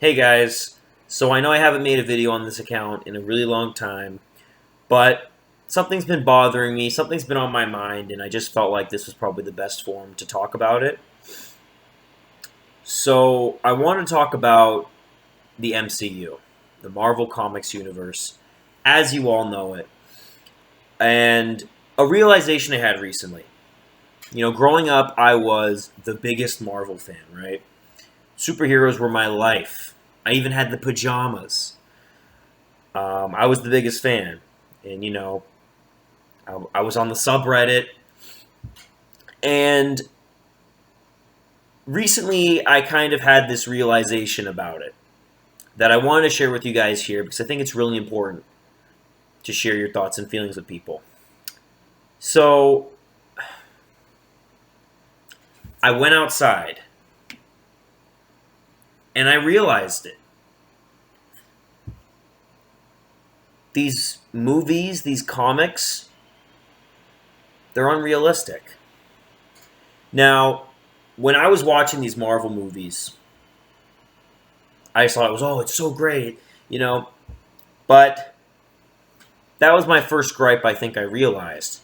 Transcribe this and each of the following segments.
Hey guys, so I know I haven't made a video on this account in a really long time, but something's been bothering me, something's been on my mind, and I just felt like this was probably the best forum to talk about it. So I want to talk about the MCU, the Marvel Comics universe, as you all know it, and a realization I had recently. Growing up, I was the biggest Marvel fan, right? Superheroes were my life. I even had the pajamas. I was the biggest fan, and I was on the subreddit. And recently, I kind of had this realization about it that I wanted to share with you guys here because I think it's really important to share your thoughts and feelings with people. So, I went outside and I realized it. These movies, these comics, they're unrealistic. Now, when I was watching these Marvel movies, I just thought it was, oh, it's so great. But that was my first gripe I think I realized.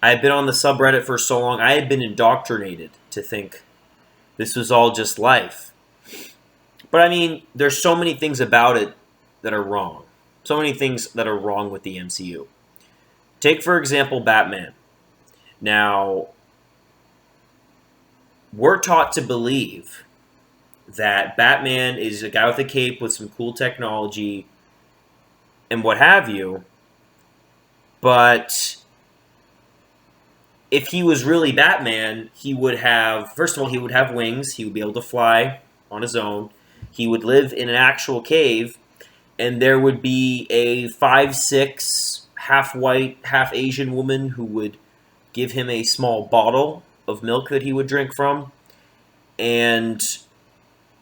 I had been on the subreddit for so long, I had been indoctrinated to think this was all just life. But I mean, there's so many things about it that are wrong. So many things that are wrong with the MCU. Take, for example, Batman. Now, we're taught to believe that Batman is a guy with a cape with some cool technology and what have you, but if he was really Batman, he would have, first of all, he would have wings, he would be able to fly on his own, he would live in an actual cave, and there would be a 5'6", half white, half Asian woman who would give him a small bottle of milk that he would drink from, and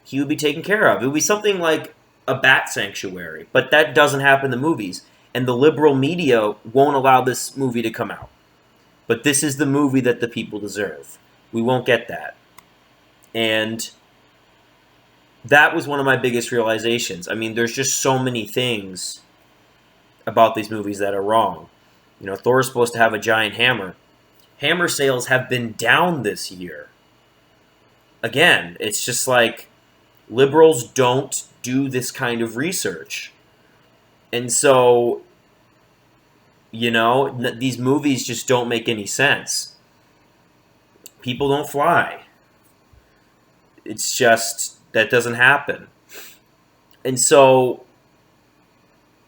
he would be taken care of. It would be something like a bat sanctuary, but that doesn't happen in the movies, and the liberal media won't allow this movie to come out. But this is the movie that the people deserve. We won't get that. And that was one of my biggest realizations. I mean, there's just so many things about these movies that are wrong. Thor's supposed to have a giant hammer. Hammer sales have been down this year. Again, it's just like liberals don't do this kind of research. And so, these movies just don't make any sense. People don't fly. It's just, that doesn't happen. And so,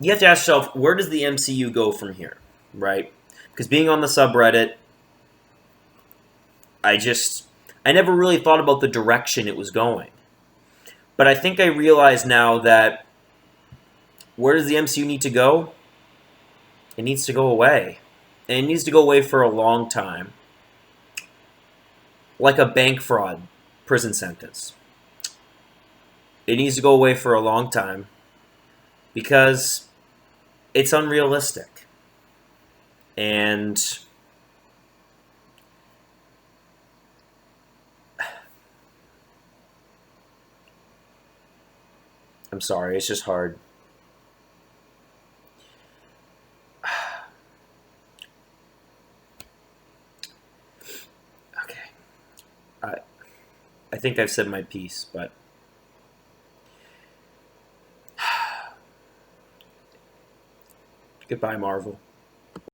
you have to ask yourself, where does the MCU go from here, right? Because being on the subreddit, I never really thought about the direction it was going. But I think I realize now that where does the MCU need to go? It needs to go away. And it needs to go away for a long time. Like a bank fraud prison sentence. It needs to go away for a long time because it's unrealistic. And I'm sorry, it's just hard. Okay. I think I've said my piece, but goodbye, Marvel.